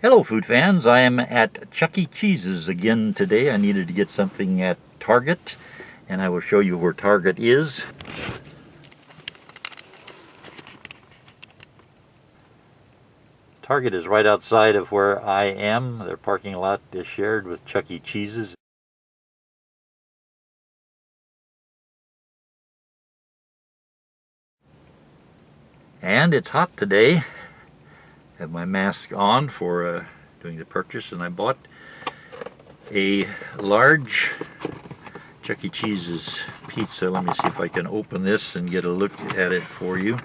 Hello food fans, I am at Chuck E. Cheese's again today. I needed to get something at Target, and I will show you where Target is. Target is right outside of where I am. Their parking lot is shared with Chuck E. Cheese's. And it's hot today. I have my mask on for doing the purchase, and I bought a large Chuck E. Cheese's pizza. Let me see if I can open this and get a look at it for you.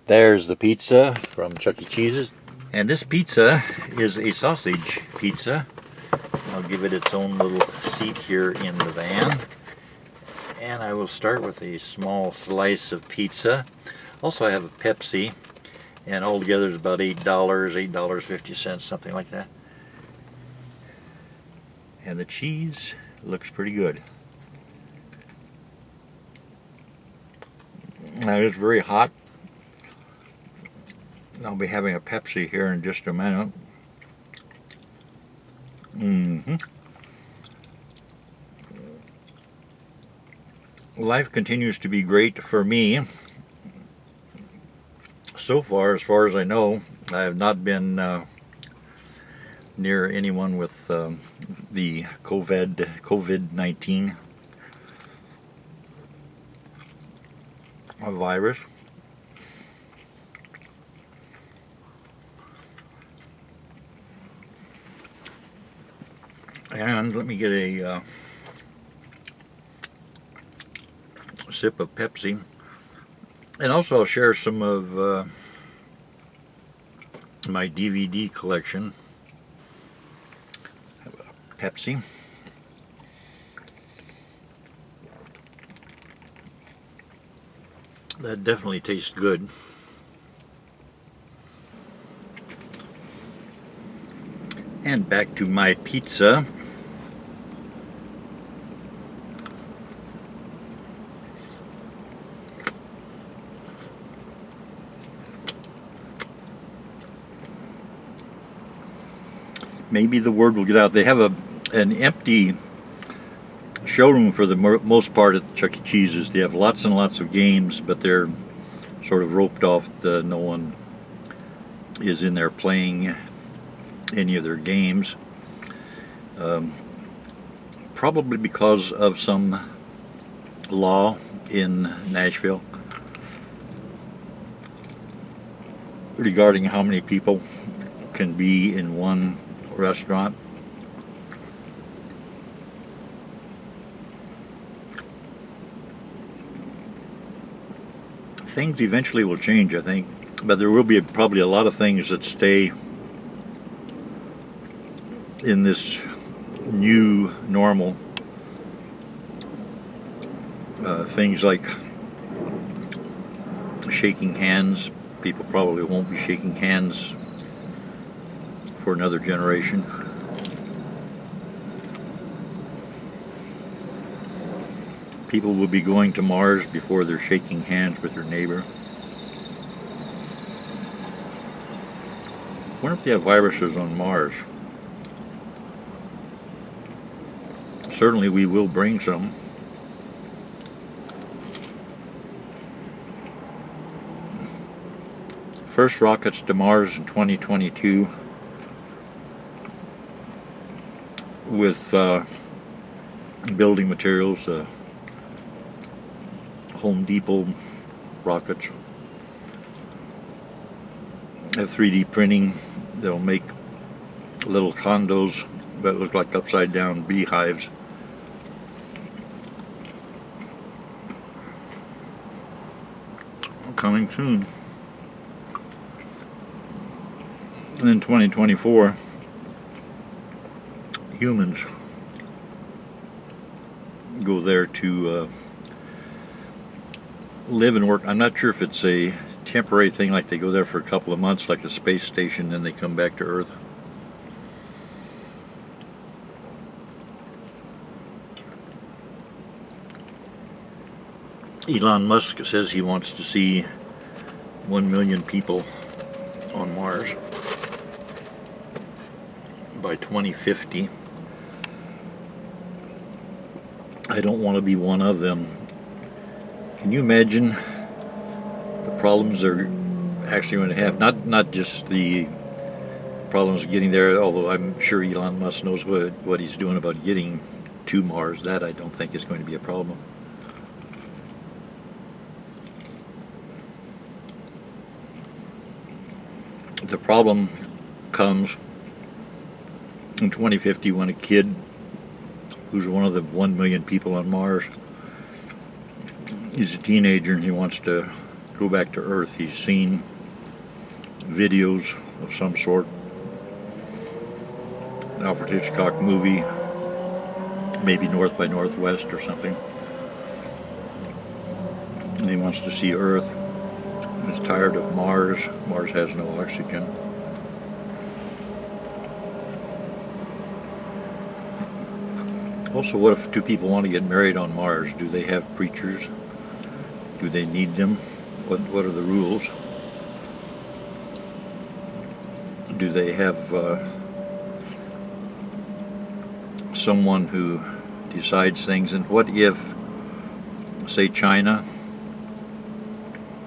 There's the pizza from Chuck E. Cheese's. And this pizza is a sausage pizza. I'll give it its own little seat here in the van. And I will start with a small slice of pizza. Also, I have a Pepsi, and altogether it's about $8, $8.50, something like that. And the cheese looks pretty good. Now, it's very hot. I'll be having a Pepsi here in just a minute. Life continues to be great for me. So far as I know, I have not been near anyone with the COVID-19 virus. And let me get a sip of Pepsi. And also I'll share some of my DVD collection. Pepsi. That definitely tastes good. And back to my pizza. Maybe the word will get out. They have an empty showroom for the most part at Chuck E. Cheese's. They have lots and lots of games, but they're sort of roped off. No one is in there playing any of their games. Probably because of some law in Nashville regarding how many people can be in one restaurant. Things eventually will change, I think, but there will be probably a lot of things that stay in this new normal. Things like shaking hands. People probably won't be shaking hands for another generation. People will be going to Mars before they're shaking hands with their neighbor. I wonder if they have viruses on Mars. Certainly we will bring some. First rockets to Mars in 2022 with building materials, Home Depot rockets. Have 3D printing. They'll make little condos that look like upside down beehives. Coming soon. And in 2024, humans go there to live and work. I'm not sure if it's a temporary thing, like they go there for a couple of months, like a space station, then they come back to Earth. Elon Musk says he wants to see 1 million people on Mars by 2050. I don't want to be one of them. Can you imagine the problems they're actually going to have? Not just the problems of getting there, although I'm sure Elon Musk knows what he's doing about getting to Mars. That I don't think is going to be a problem. The problem comes in 2050 when a kid who's one of the 1 million people on Mars is a teenager and he wants to go back to Earth. He's seen videos of some sort, Alfred Hitchcock movie, maybe North by Northwest or something, and he wants to see Earth. He's tired of Mars. Mars has no oxygen. Also, what if two people want to get married on Mars? Do they have preachers? Do they need them? What are the rules? Do they have someone who decides things? And what if, say, China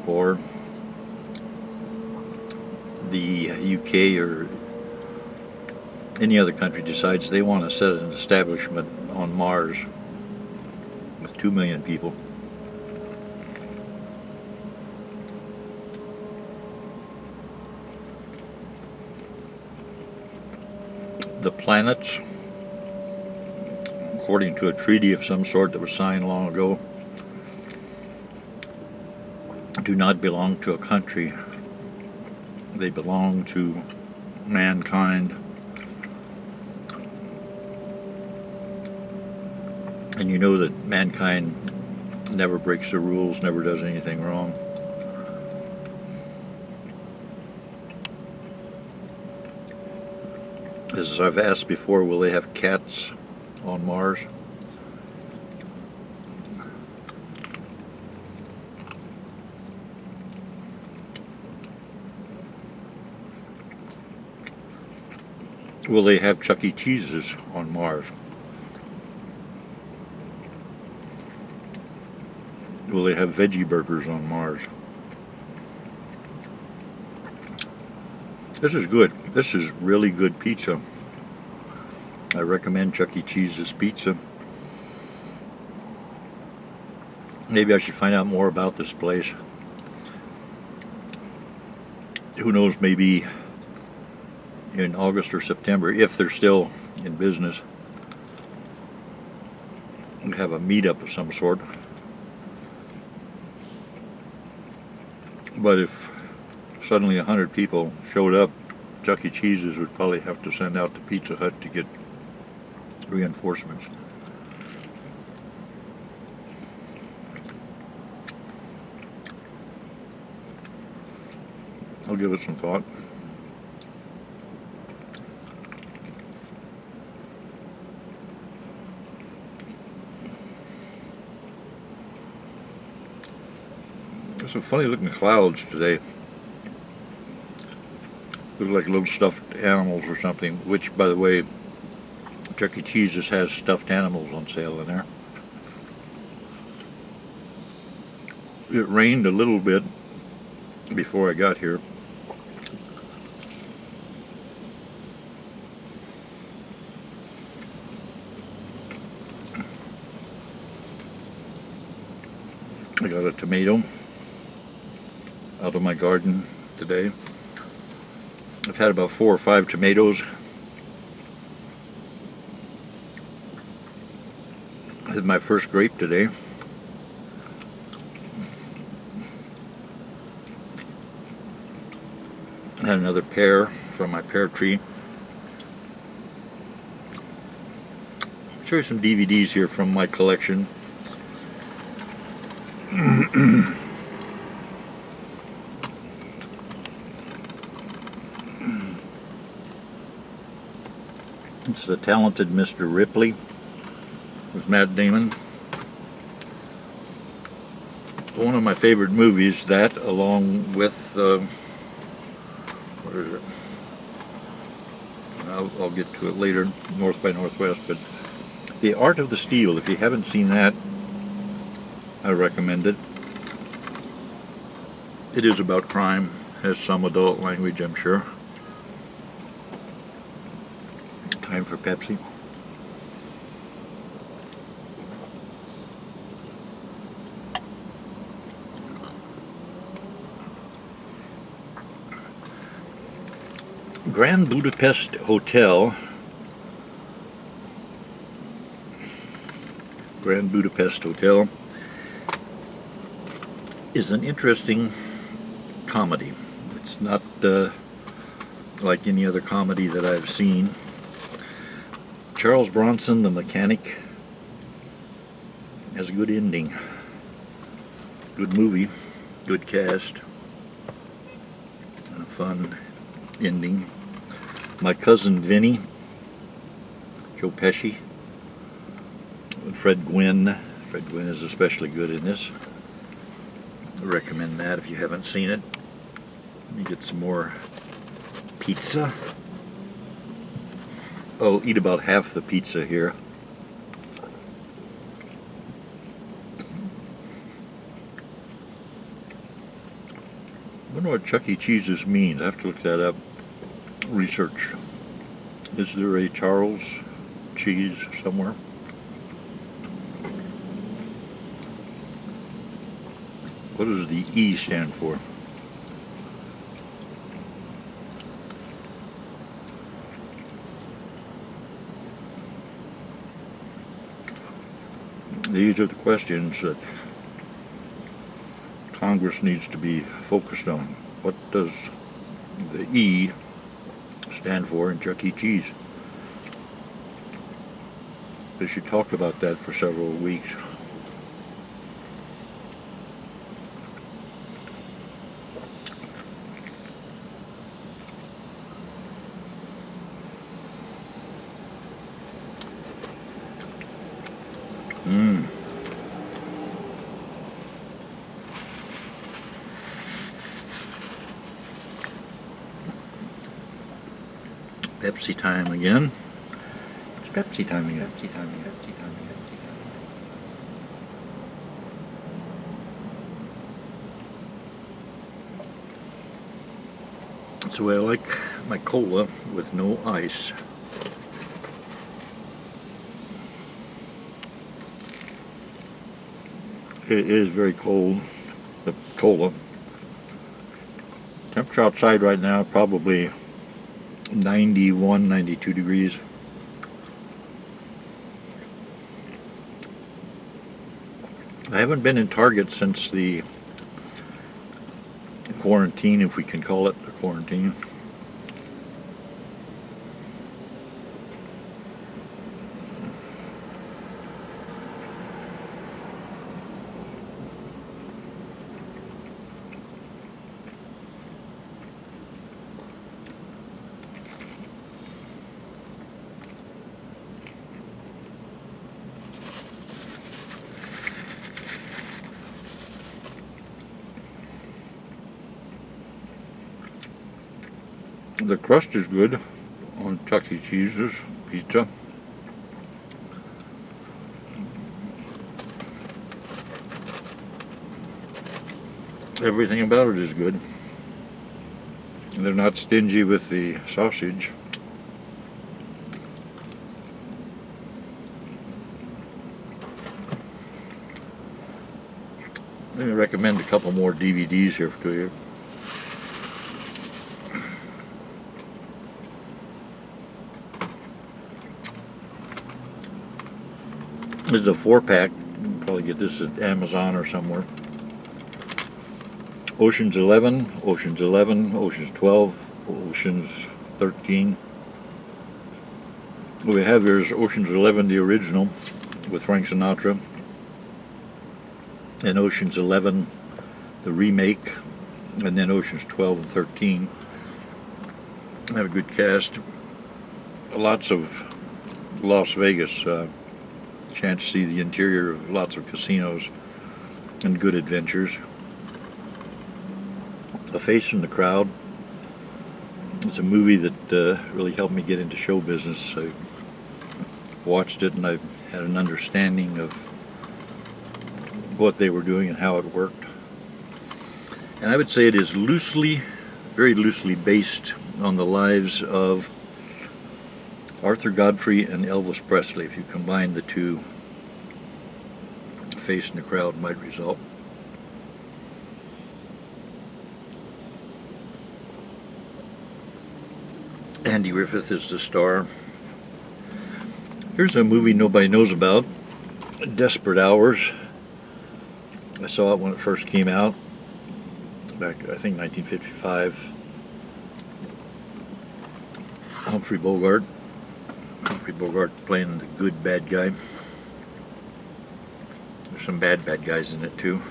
or the UK or any other country decides they want to set an establishment on Mars with 2 million people? The planets, according to a treaty of some sort that was signed long ago, do not belong to a country. They belong to mankind. And you know that mankind never breaks the rules, never does anything wrong. As I've asked before, will they have cats on Mars? Will they have Chuck E. Cheese's on Mars? Will they have veggie burgers on Mars? This is good. This is really good pizza. I recommend Chuck E. Cheese's pizza. Maybe I should find out more about this place. Who knows, maybe in August or September, if they're still in business, we'll have a meetup of some sort. But if suddenly 100 people showed up, Chuck E. Cheese's would probably have to send out to Pizza Hut to get reinforcements. I'll give it some thought. There's some funny looking clouds today. Look like little stuffed animals or something, which, by the way, Chuck E. Cheese's has stuffed animals on sale in there. It rained a little bit before I got here. I got a tomato out of my garden today. I've had about 4 or 5 tomatoes. I had my first grape today. I had another pear from my pear tree. I'll show you some DVDs here from my collection. It's The Talented Mr. Ripley with Matt Damon. one of my favorite movies, that along with, what is it? I'll get to it later, North by Northwest, but The Art of the Steal. If you haven't seen that, I recommend it. It is about crime, has some adult language, I'm sure. Time for Pepsi. Grand Budapest Hotel. Grand Budapest Hotel is an interesting comedy. It's not like any other comedy that I've seen. Charles Bronson, the mechanic, has a good ending. Good movie, good cast, a fun ending. My Cousin Vinny, Joe Pesci, Fred Gwynne. Fred Gwynne is especially good in this. I recommend that if you haven't seen it. Let me get some more pizza. Oh, eat about half the pizza here. I wonder what Chuck E. Cheese's means. I have to look that up. Research. Is there a Charles Cheese somewhere? What does the E stand for? These are the questions that Congress needs to be focused on. What does the E stand for in Chuck E. Cheese? They should talk about that for several weeks. Pepsi time again. It's Pepsi time again. Pepsi time again. Pepsi time again. That's the way I like my cola, with no ice. It is very cold, the cola. Temperature outside right now probably 91, 92 degrees. I haven't been in Target since the quarantine, if we can call it a quarantine. The crust is good on Chuck E. Cheese's pizza. Everything about it is good. They're not stingy with the sausage. Let me recommend a couple more DVDs here to you. This is a 4-pack. You can probably get this at Amazon or somewhere. Ocean's 11, Ocean's 11, Ocean's 12, Ocean's 13. What we have here is Ocean's 11, the original, with Frank Sinatra. And Ocean's 11, the remake. And then Ocean's 12 and 13. Have a good cast. Lots of Las Vegas. Chance to see the interior of lots of casinos. and good adventures. A Face in the Crowd. It's a movie that really helped me get into show business. I watched it and I had an understanding of what they were doing and how it worked. And I would say it is very loosely based on the lives of Arthur Godfrey and Elvis Presley. If you combine the two, Face in the Crowd might result. Andy Griffith is the star. Here's a movie nobody knows about, Desperate Hours. I saw it when it first came out, back, I think, 1955. Humphrey Bogart playing the good bad guy. There's some bad guys in it too.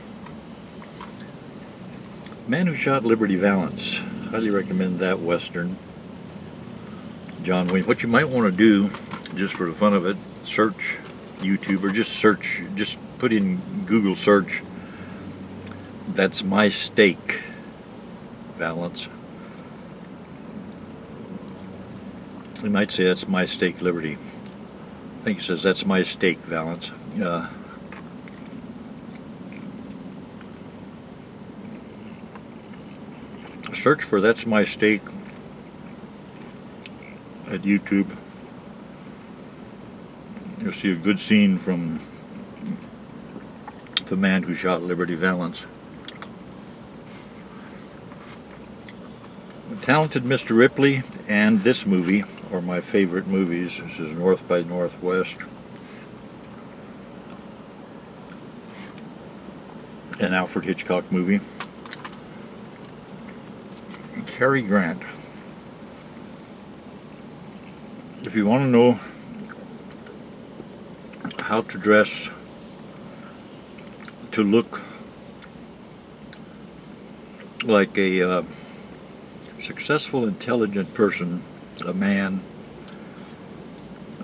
Man Who Shot Liberty Valance. Highly recommend that Western. John Wayne. What you might want to do, just for the fun of it, search YouTube or just put in Google search, "That's My Steak Valance." You might say "That's My Steak Liberty." I think it says "That's My Steak Valance." Search for "That's My Steak" at YouTube. You'll see a good scene from The Man Who Shot Liberty Valance. Talented Mr. Ripley and this movie are my favorite movies. This is North by Northwest. An Alfred Hitchcock movie. Cary Grant. If you want to know how to dress to look like a successful, intelligent person, a man,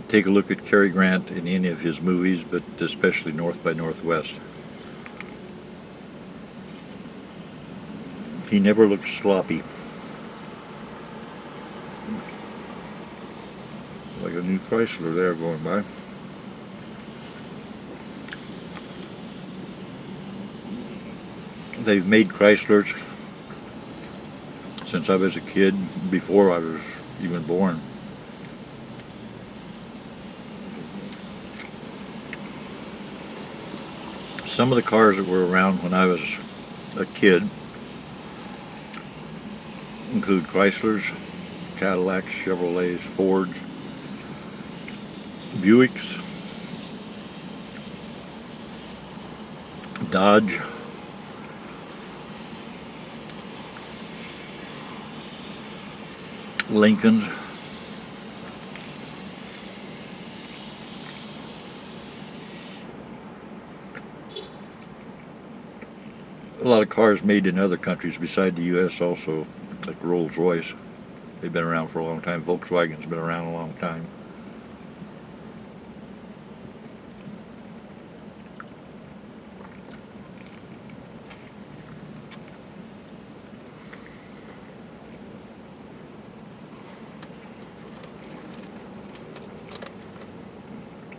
take a look at Cary Grant in any of his movies, but especially North by Northwest. He never looks sloppy. Like a new Chrysler there going by. They've made Chryslers since I was a kid, before I was even born. Some of the cars that were around when I was a kid include Chryslers, Cadillacs, Chevrolets, Fords, Buicks, Dodge, Lincolns, a lot of cars made in other countries beside the U.S. also, like Rolls-Royce. They've been around for a long time. Volkswagen's been around a long time.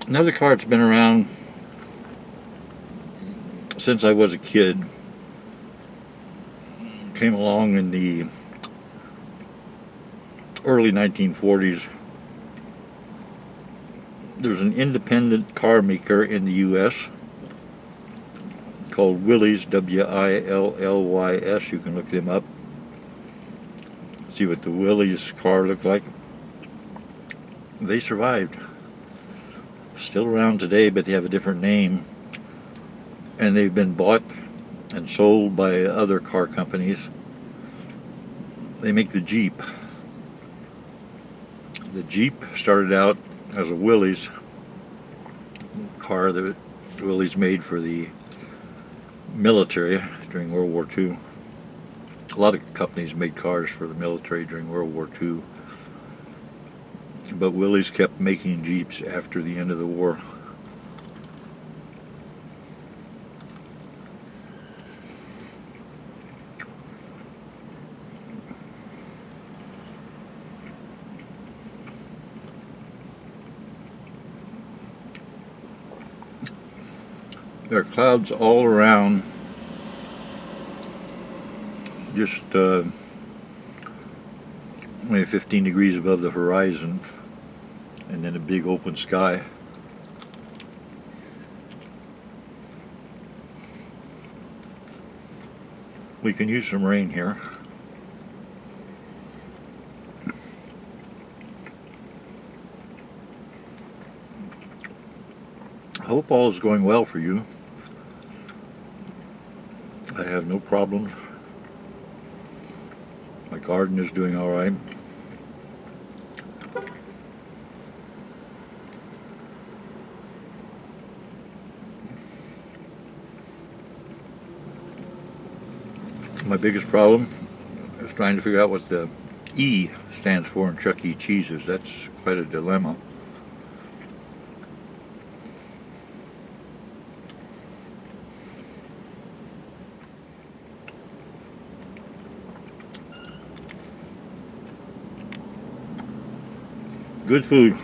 Another car that's been around since I was a kid, came along in the early 1940s. There's an independent car maker in the U.S. called Willys, W-I-L-L-Y-S. You can look them up. See what the Willys car looked like. They survived. Still around today, but they have a different name. And they've been bought and sold by other car companies. They make the Jeep. The Jeep started out as a Willys car that Willys made for the military during World War II. A lot of companies made cars for the military during World War II. But Willys kept making Jeeps after the end of the war. There are clouds all around, just maybe 15 degrees above the horizon, and then a big open sky. We can use some rain here. I hope all is going well for you. I have no problems. My garden is doing all right. My biggest problem is trying to figure out what the E stands for in Chuck E. Cheese's. That's quite a dilemma. Good food.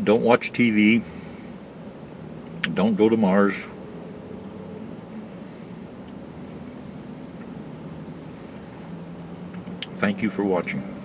Don't watch TV. Don't go to Mars. Thank you for watching.